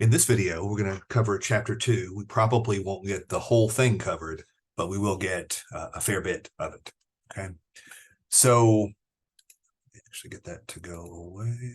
In this video, we're going to cover chapter 2. We probably won't get the whole thing covered, but we will get a fair bit of it. Okay. So actually get that to go away.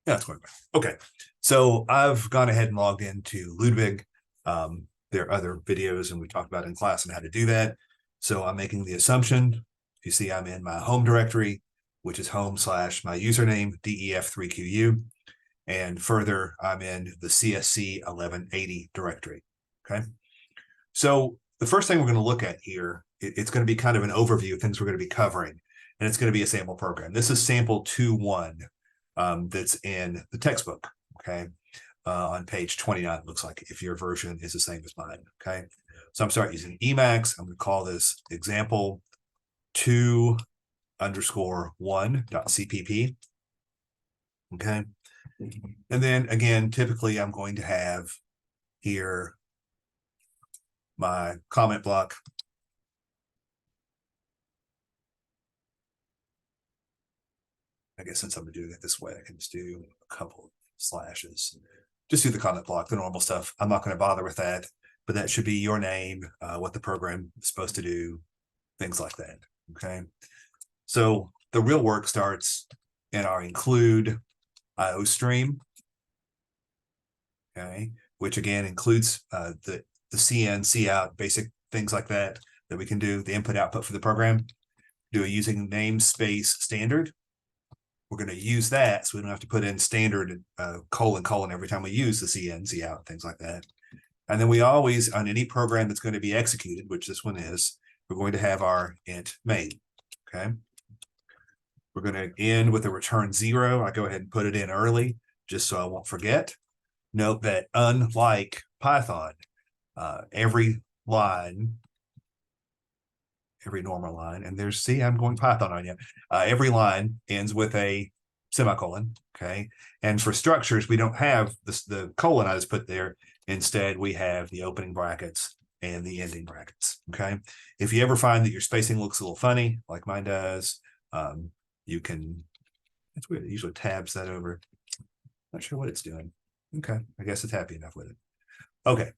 Yeah, it's going back. Okay. So I've gone ahead and logged into Ludwig. There are other videos, and we talked about in class on how to do that. So I'm making the assumption. You see, I'm in my home directory, which is home / my username, def3qu. And further, I'm in the CSC 1180 directory. Okay. So the first thing we're going to look at here, it's going to be kind of an overview of things we're going to be covering. And it's going to be a sample program. This is sample 2.1 that's in the textbook. Okay. On page 29, it looks like, if your version is the same as mine. Okay. So I'm starting using Emacs. I'm going to call this example 2_1.cpp. Okay. And then again, typically I'm going to have here my comment block. I guess since I'm doing it this way, I can just do a couple of slashes. Just do the comment block, the normal stuff. I'm not going to bother with that, but that should be your name, what the program is supposed to do, things like that. Okay. So the real work starts in our include IO stream. Okay. Which again includes the CN, cout, basic things like that we can do, the input output for the program. Do it using namespace standard. We're going to use that so we don't have to put in standard : every time we use the CN, cout, things like that. And then we always, on any program that's going to be executed, which this one is, we're going to have our int main. Okay. We're going to end with a return 0. I go ahead and put it in early just so I won't forget. Note that unlike Python, every line, every normal line, and there's, see, I'm going Python on you. Every line ends with a semicolon, okay? And for structures, we don't have the colon I just put there. Instead, we have the opening brackets and the ending brackets, okay? If you ever find that your spacing looks a little funny, like mine does, you can, that's weird, it usually tabs that over. Not sure what it's doing. Okay, I guess it's happy enough with it. Okay.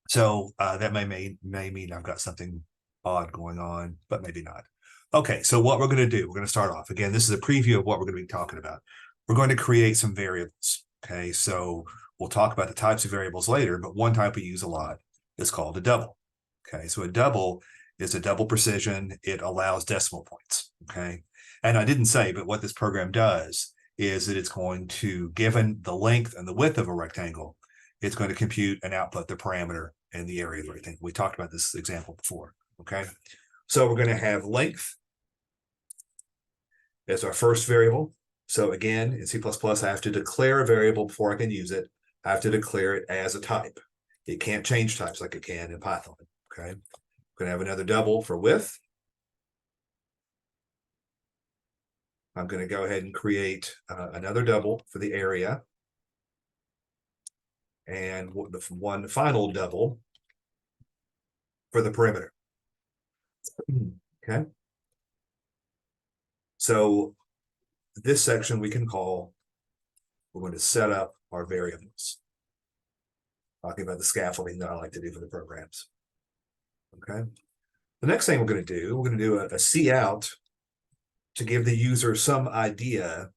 So that may mean I've got something odd going on, but maybe not. Okay, so what we're going to do, we're going to start off. Again, this is a preview of what we're going to be talking about. We're going to create some variables. Okay, so we'll talk about the types of variables later, but one type we use a lot is called a double. Okay, so a double is a double precision. It allows decimal points. Okay, and I didn't say, but what this program does is that it's going to, given the length and the width of a rectangle, it's going to compute and output the parameter and the area of the rectangle. We talked about this example before. Okay, so we're going to have length as our first variable. So again, in C++, I have to declare a variable before I can use it. I have to declare it as a type. It can't change types like it can in Python. Okay, I'm going to have another double for width. I'm going to go ahead and create another double for the area. And one final double for the perimeter. Okay. So this section we can call, we're going to set up our variables. Talking about the scaffolding that I like to do for the programs. Okay. The next thing we're going to do, we're going to do a cout to give the user some idea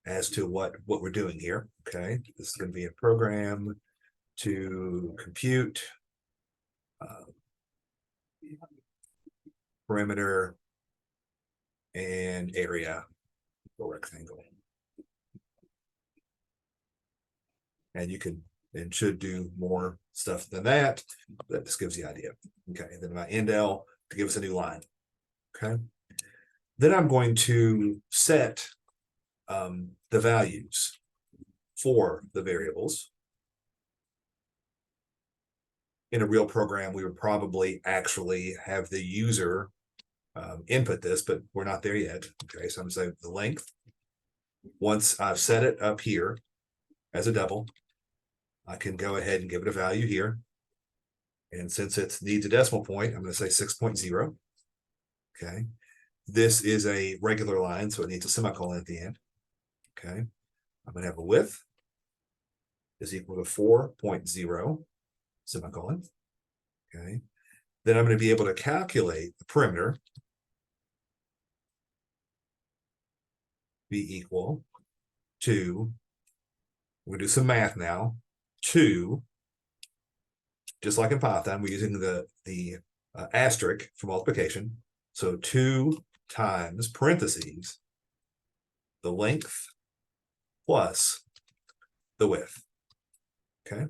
as to what we're doing here. Okay. This is going to be a program to compute perimeter and area for rectangle. And you can and should do more stuff than that, but this gives the idea. Okay, and then my endl to give us a new line. Okay, then I'm going to set the values for the variables. In a real program, we would probably actually have the user input this, but we're not there yet. Okay, so I'm going to say the length. Once I've set it up here as a double, I can go ahead and give it a value here. And since it needs a decimal point, I'm going to say 6.0. Okay. This is a regular line, so it needs a semicolon at the end. Okay. I'm going to have a width is equal to 4.0 semicolon. Okay. Then I'm going to be able to calculate the perimeter be equal to, we're going to do some math now, 2, just like in Python, we're using the asterisk for multiplication. So 2 times parentheses, the length plus the width. Okay.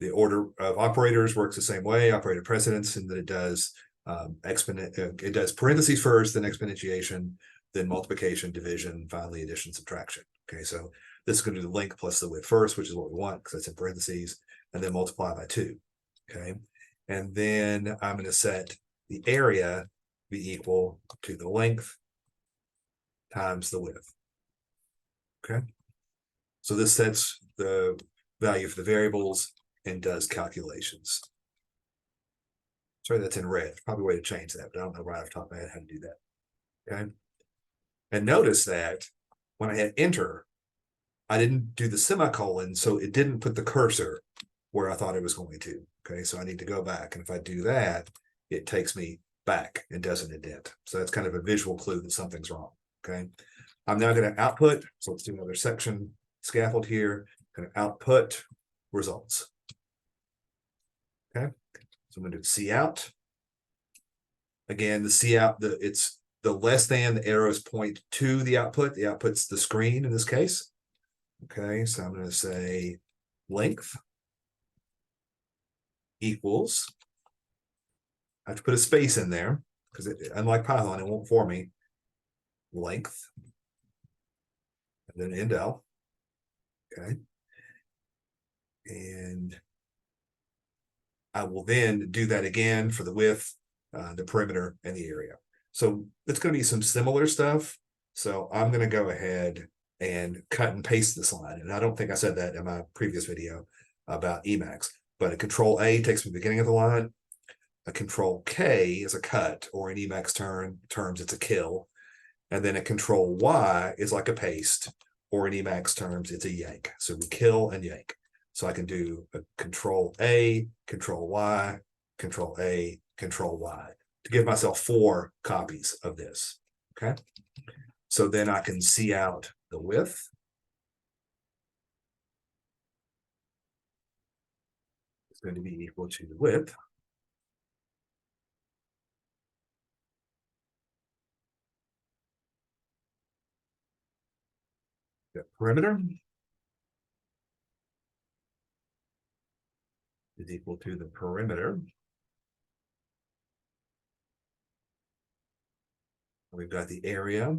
The order of operators works the same way, operator precedence, and that it does it does parentheses first, then exponentiation, then multiplication, division, finally addition, subtraction. Okay, so this is going to do the length plus the width first, which is what we want because that's in parentheses, and then multiply by 2. Okay, and then I'm going to set the area be equal to the length times the width. Okay, so this sets the value for the variables and does calculations. Sorry, that's in red. Probably a way to change that, but I don't know right off the top of my head how to do that. Okay. And notice that when I hit enter, I didn't do the semicolon, so it didn't put the cursor where I thought it was going to. Okay, so I need to go back. And if I do that, it takes me back and doesn't indent. So that's kind of a visual clue that something's wrong. Okay. I'm now going to output. So let's do another section scaffold here. Going to output results. Okay. So I'm going to do C out. Again, the C out, it's the less than, the arrows point to the output. The output's the screen in this case. Okay, so I'm going to say length equals, I have to put a space in there because unlike Python, it won't for me. Length, and then indel. Okay. And I will then do that again for the width, the perimeter, and the area. So it's going to be some similar stuff. So I'm going to go ahead and cut and paste this line. And I don't think I said that in my previous video about Emacs, but a Control A takes me to the beginning of the line. A Control K is a cut, or in Emacs terms, it's a kill. And then a Control Y is like a paste, or in Emacs terms, it's a yank. So we kill and yank. So I can do a Control A, Control Y, Control A, Control Y to give myself 4 copies of this. Okay. So then I can see out the width. It's going to be equal to the width. The perimeter is equal to the perimeter. We've got the area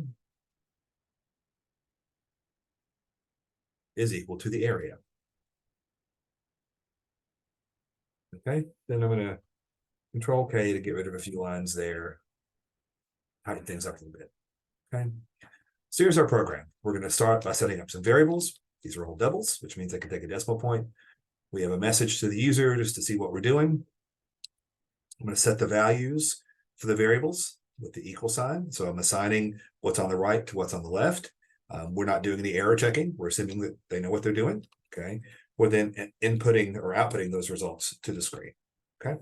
is equal to the area. Okay, then I'm going to Control K to get rid of a few lines there, tighten things up a little bit. Okay, so here's our program. We're going to start by setting up some variables. These are all doubles, which means I can take a decimal point. We have a message to the user just to see what we're doing. I'm going to set the values for the variables with the equal sign. So I'm assigning what's on the right to what's on the left. We're not doing any error checking. We're assuming that they know what they're doing. Okay. We're then inputting or outputting those results to the screen. Okay.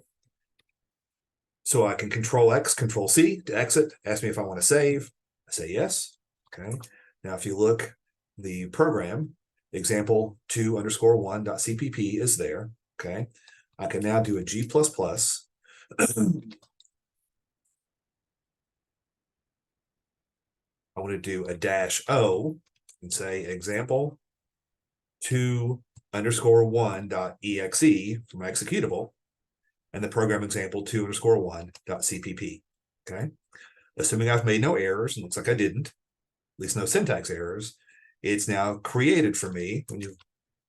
So I can Control X, Control C to exit. Ask me if I want to save. I say yes. Okay. Now, if you look, the program example2_1.cpp is there. Okay. I can now do a G++. I want to do a -O and say example2_1.exe for my executable, and the program example2_1.cpp. Okay. Assuming I've made no errors, and looks like I didn't, at least no syntax errors, it's now created for me. When you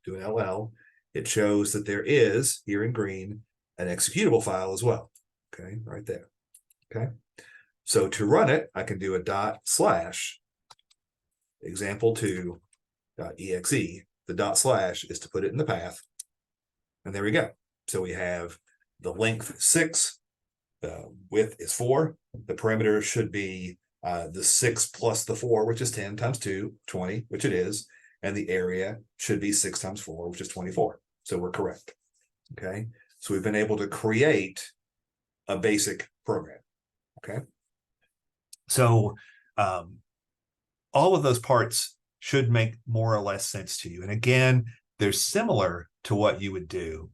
do an LL, it shows that there is, here in green, an executable file as well. Okay, right there. Okay. So to run it, I can do a ./example2.exe. The ./ is to put it in the path. And there we go. So we have the length 6, width is 4. The perimeter should be the 6 plus the 4, which is 10 times 2, 20, which it is. And the area should be 6 times 4, which is 24. So we're correct. Okay. So we've been able to create a basic program. Okay. So all of those parts should make more or less sense to you. And again, they're similar to what you would do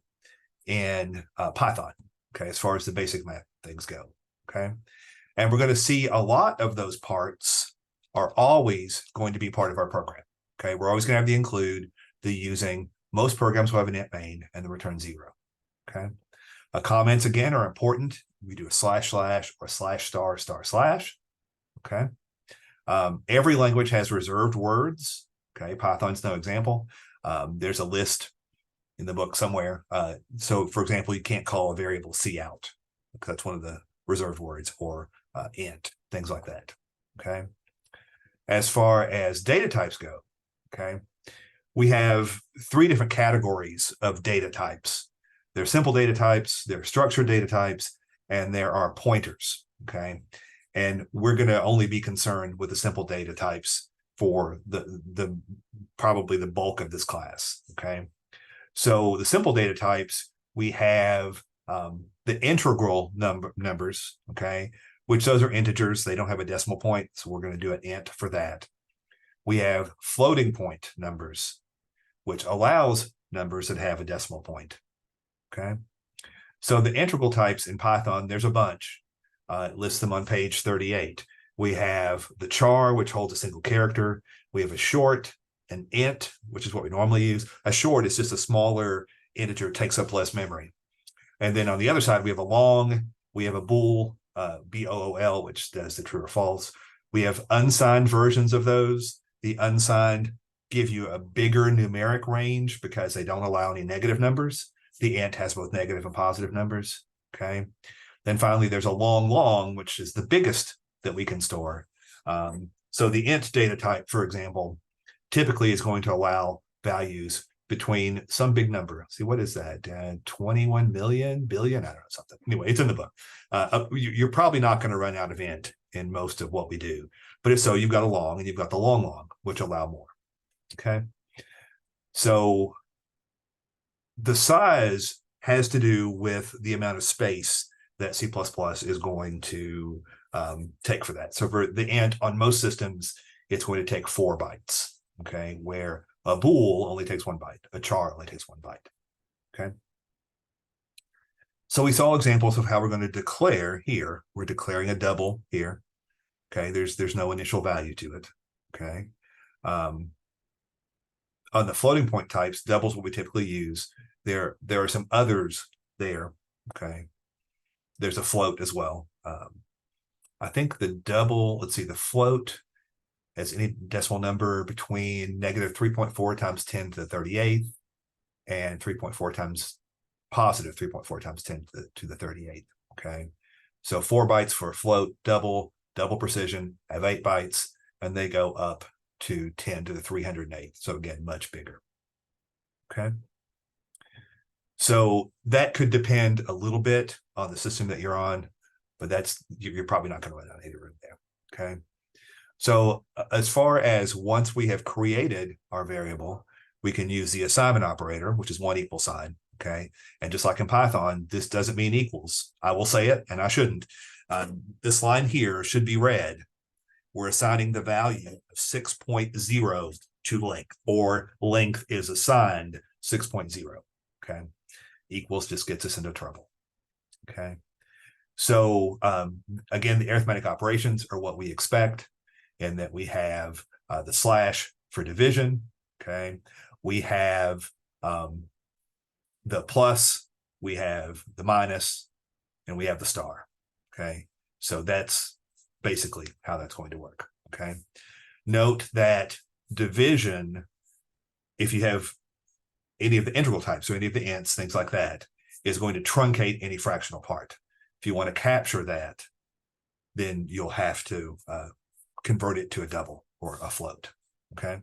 in Python, okay, as far as the basic math things go, okay? And we're going to see a lot of those parts are always going to be part of our program, okay? We're always going to have the include, the using. Most programs will have an int main and the return 0, okay? Comments, again, are important. We do a // or /*//, okay? Every language has reserved words, okay? Python's no example. There's a list in the book somewhere. So, for example, you can't call a variable cout, because that's one of the reserved words, or int, things like that, okay? As far as data types go, okay, we have 3 different categories of data types. There are simple data types, there are structured data types, and there are pointers, okay? And we're going to only be concerned with the simple data types for the probably the bulk of this class, okay? So the simple data types, we have the integral numbers, okay, which those are integers. They don't have a decimal point, so we're going to do an int for that. We have floating point numbers, which allows numbers that have a decimal point, okay? So the integral types in Python, there's a bunch. It lists them on page 38. We have the char, which holds a single character. We have a short, an int, which is what we normally use. A short is just a smaller integer, takes up less memory. And then on the other side, we have a long, we have a bool, BOOL, which does the true or false. We have unsigned versions of those. The unsigned give you a bigger numeric range because they don't allow any negative numbers. The int has both negative and positive numbers, okay? Then finally, there's a long, which is the biggest that we can store. So the int data type, for example, typically is going to allow values between some big number. See, what is that? 21 million, billion? I don't know, something. Anyway, it's in the book. You're probably not going to run out of int in most of what we do. But if so, you've got a long and you've got the long, which allow more. Okay. So the size has to do with the amount of space that C++ is going to take for that. So for the int on most systems, it's going to take 4 bytes, okay, where a bool only takes 1 byte, a char only takes 1 byte, okay? So we saw examples of how we're going to declare here. We're declaring a double here, okay? There's no initial value to it, okay? On the floating point types, doubles what we typically use. There are some others there, okay? There's a float as well. I think the double, let's see, the float has any decimal number between negative 3.4 times 10 to the 38th and 3.4 times positive 3.4 times 10 to the 38th, okay? So 4 bytes for a float, double precision, have 8 bytes, and they go up to 10 to the 308th. So again, much bigger, okay? So that could depend a little bit on the system that you're on, but you're probably not going to run out of any room there, okay? So as far as once we have created our variable, we can use the assignment operator, which is 1 equal sign, okay? And just like in Python, this doesn't mean equals. I will say it, and I shouldn't. This line here should be read. We're assigning the value of 6.0 to length, or length is assigned 6.0, okay? Equals just gets us into trouble, okay? So again, the arithmetic operations are what we expect, in that we have the slash for division, okay? We have the plus, we have the minus, and we have the star, okay? So that's basically how that's going to work, okay? Note that division, if you have any of the integral types, or any of the ints, things like that, is going to truncate any fractional part. If you want to capture that, then you'll have to convert it to a double or a float, okay?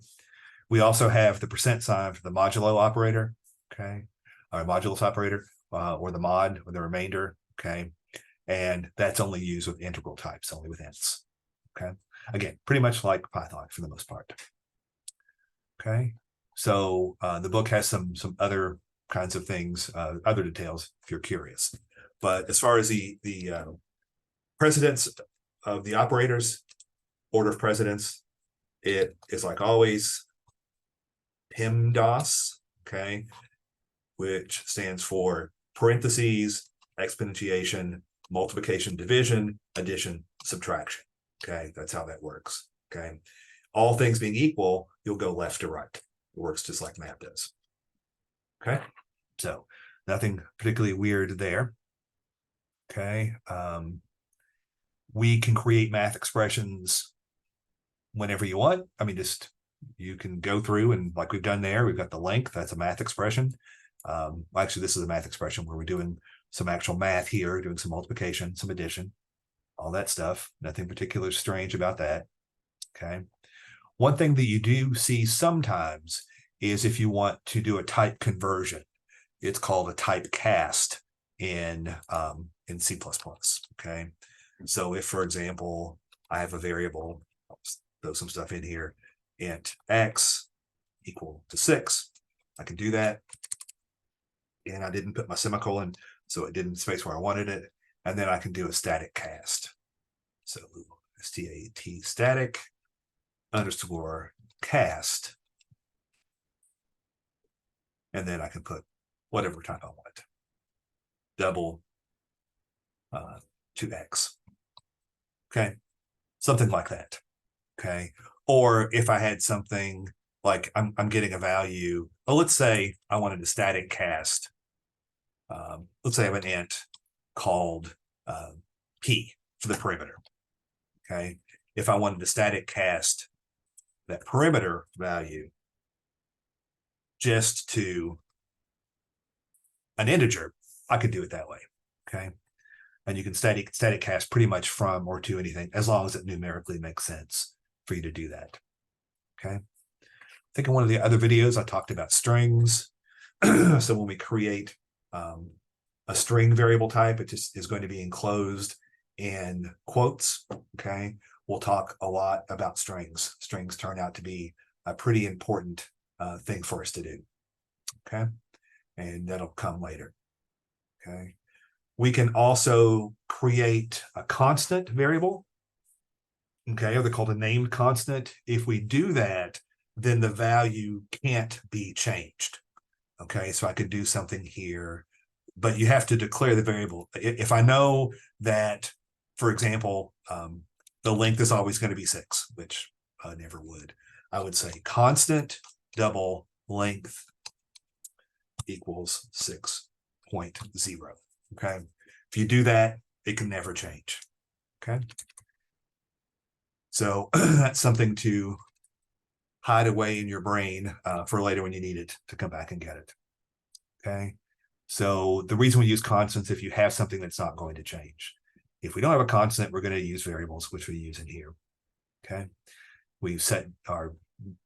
We also have the percent sign for the modulo operator, okay? Or modulus operator, or the mod, or the remainder, okay? and that's only used with integral types, only with ints. Okay, again, pretty much like Python for the most part. Okay, so the book has some other kinds of things, other details if you're curious. But as far as the precedence of the operators, order of precedence, it is like always PEMDAS, okay, which stands for parentheses, exponentiation, multiplication, division, addition, subtraction. Okay, that's how that works. Okay, all things being equal, you'll go left to right. It works just like math does. Okay, so nothing particularly weird there. Okay, we can create math expressions whenever you want. I mean, just you can go through and like we've done there, we've got the length, that's a math expression. Actually, this is a math expression where we're doing some actual math here, doing some multiplication, some addition, all that stuff. Nothing particularly strange about that. Okay. One thing that you do see sometimes is if you want to do a type conversion, it's called a type cast in C++. Okay. So if, for example, I have a variable, I'll throw some stuff in here, int x equal to 6, I can do that. And I didn't put my semicolon, so it didn't space where I wanted it. And then I can do a static cast. So stat static underscore cast. And then I can put whatever type I want. Double 2x. Okay. Something like that. Okay. Or if I had something like I'm getting a value, well, let's say I wanted a static cast. Let's say I have an int called p for the perimeter. Okay. If I wanted to static cast that perimeter value just to an integer, I could do it that way. Okay. And you can static cast pretty much from or to anything as long as it numerically makes sense for you to do that. Okay. I think in one of the other videos I talked about strings. So when we create a string variable type, it just is going to be enclosed in quotes. Okay. We'll talk a lot about strings. Strings turn out to be a pretty important thing for us to do. Okay. And that'll come later. Okay. We can also create a constant variable. Okay. Or they're called a named constant. If we do that, then the value can't be changed. Okay. So I could do something here, but you have to declare the variable. If I know that, for example, the length is always going to be 6, which I never would. I would say constant double length equals 6.0. Okay. If you do that, it can never change. Okay. So that's something to hide away in your brain for later when you need it to come back and get it. Okay. So the reason we use constants, if you have something that's not going to change. If we don't have a constant, we're going to use variables, which we use in here. Okay. We've set our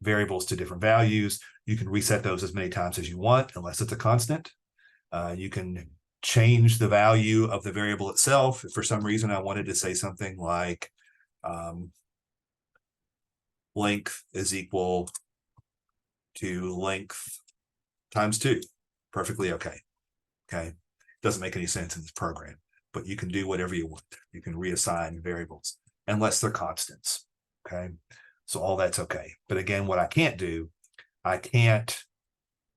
variables to different values. You can reset those as many times as you want, unless it's a constant. You can change the value of the variable itself. If for some reason I wanted to say something like length is equal to length times 2, perfectly okay. Okay, doesn't make any sense in this program, but you can do whatever you want. You can reassign variables unless they're constants. Okay, so all that's okay. But again, what I can't do, I can't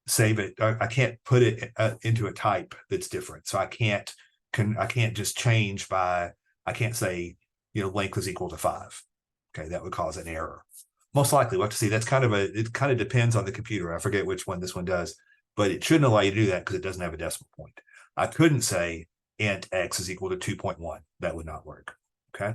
save it. I can't put it into a type that's different. So I can't just change by, I can't say, length is equal to 5. Okay, that would cause an error. Most likely, we'll have to see. That's it kind of depends on the computer. I forget which one this one does, but it shouldn't allow you to do that because it doesn't have a decimal point. I couldn't say int x is equal to 2.1. That would not work. Okay.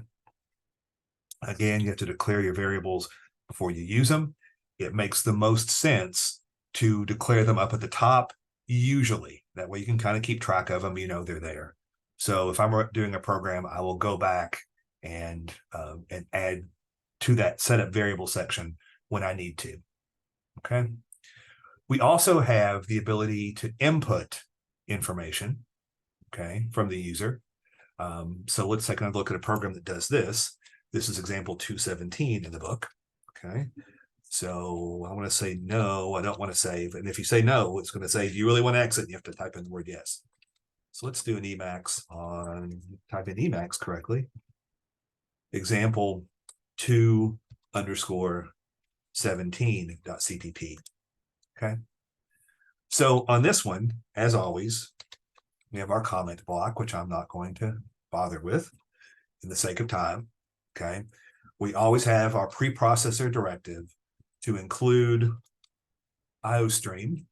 Again, you have to declare your variables before you use them. It makes the most sense to declare them up at the top, usually. That way you can kind of keep track of them, they're there. So if I'm doing a program, I will go back and add to that setup variable section when I need to. Okay. We also have the ability to input information, okay, from the user. So let's take a look at a program that does this. This is example 217 in the book. Okay. So I want to say no, I don't want to save. And if you say no, it's going to say, do you really want to exit? You have to type in the word yes. So let's do an Emacs on, type in Emacs correctly. Example 2_17.cpp. Okay. So on this one, as always, we have our comment block, which I'm not going to bother with in the sake of time. Okay. We always have our preprocessor directive to include IOStream.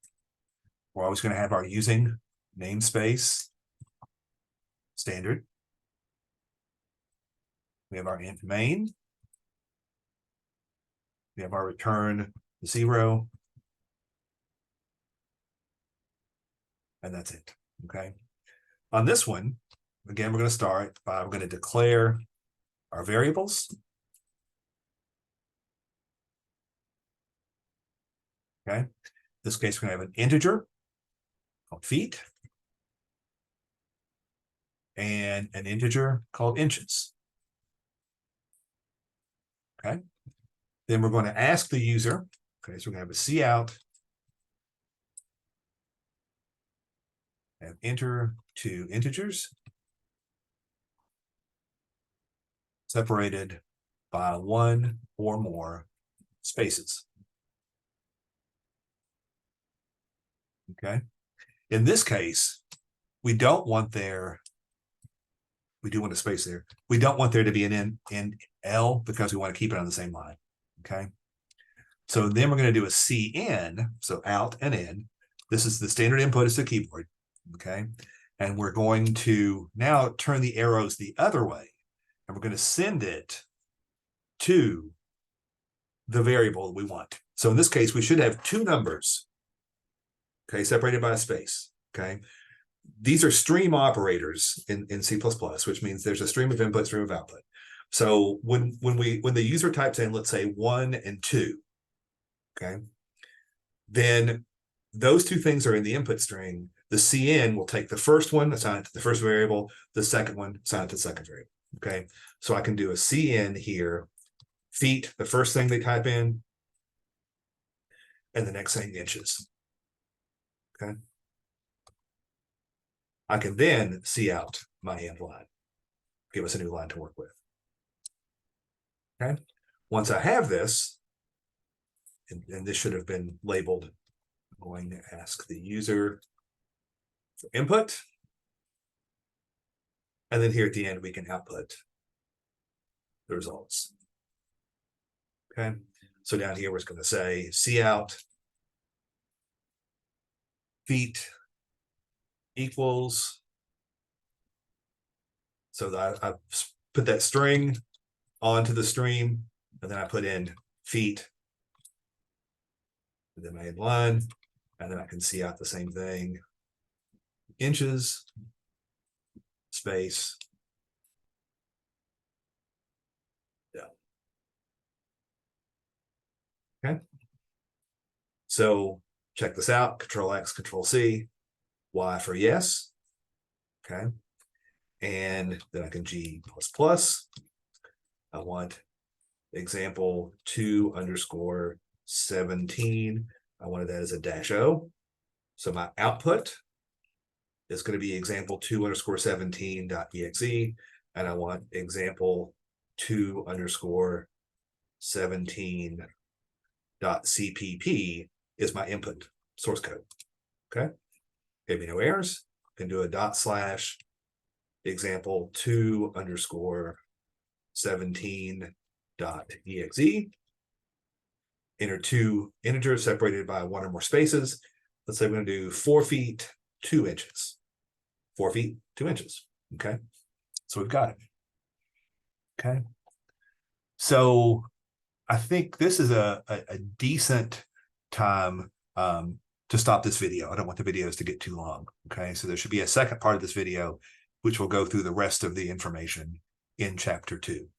We're always going to have our using namespace standard. We have our int main. We have our return 0. And that's it. Okay. On this one, again, we're going to start by, we're going to declare our variables. Okay. In this case, we're going to have an integer called feet and an integer called inches. Okay. Then we're going to ask the user. Okay. So we're going to have a cout and enter two integers separated by one or more spaces. Okay. In this case, we don't want there, we do want a space there. We don't want there to be an in L because we want to keep it on the same line. Okay. So then we're going to do a cin, so out and in. This is the standard input is the keyboard. Okay. And we're going to now turn the arrows the other way. And we're going to send it to the variable we want. So in this case, we should have two numbers. Okay, separated by a space. Okay. These are stream operators in C++, which means there's a stream of input, stream of output. So when the user types in, let's say 1 and 2, okay, then those two things are in the input string. The cin will take the first one, assign it to the first variable, the second one, assign it to the second variable. Okay, so I can do a cin here, feet, the first thing they type in, and the next thing inches. Okay. I can then cout my end line, give us a new line to work with. Okay. Once I have this, and this should have been labeled, I'm going to ask the user for input. And then here at the end, we can output the results. Okay. So down here, we're going to say cout feet equals. So that I put that string onto the stream, and then I put in feet, and then my end line, and then I can cout the same thing, inches, space, down. Okay. So check this out, Control X, Control C, Y for yes. Okay. And then I can G++. I want example 2_17. I wanted that as a -0. So my output is going to be example 2_17.exe. And I want example 2_17.cpp is my input source code. Okay. Gave me no errors. Can do a // example 2_17.exe. Enter two integers separated by one or more spaces. Let's say we're going to do 4 feet 2 inches. 4 feet 2 inches. Okay. So we've got it. Okay. So I think this is a decent time to stop this video. I don't want the videos to get too long. Okay. So there should be a second part of this video, which will go through the rest of the information in chapter 2.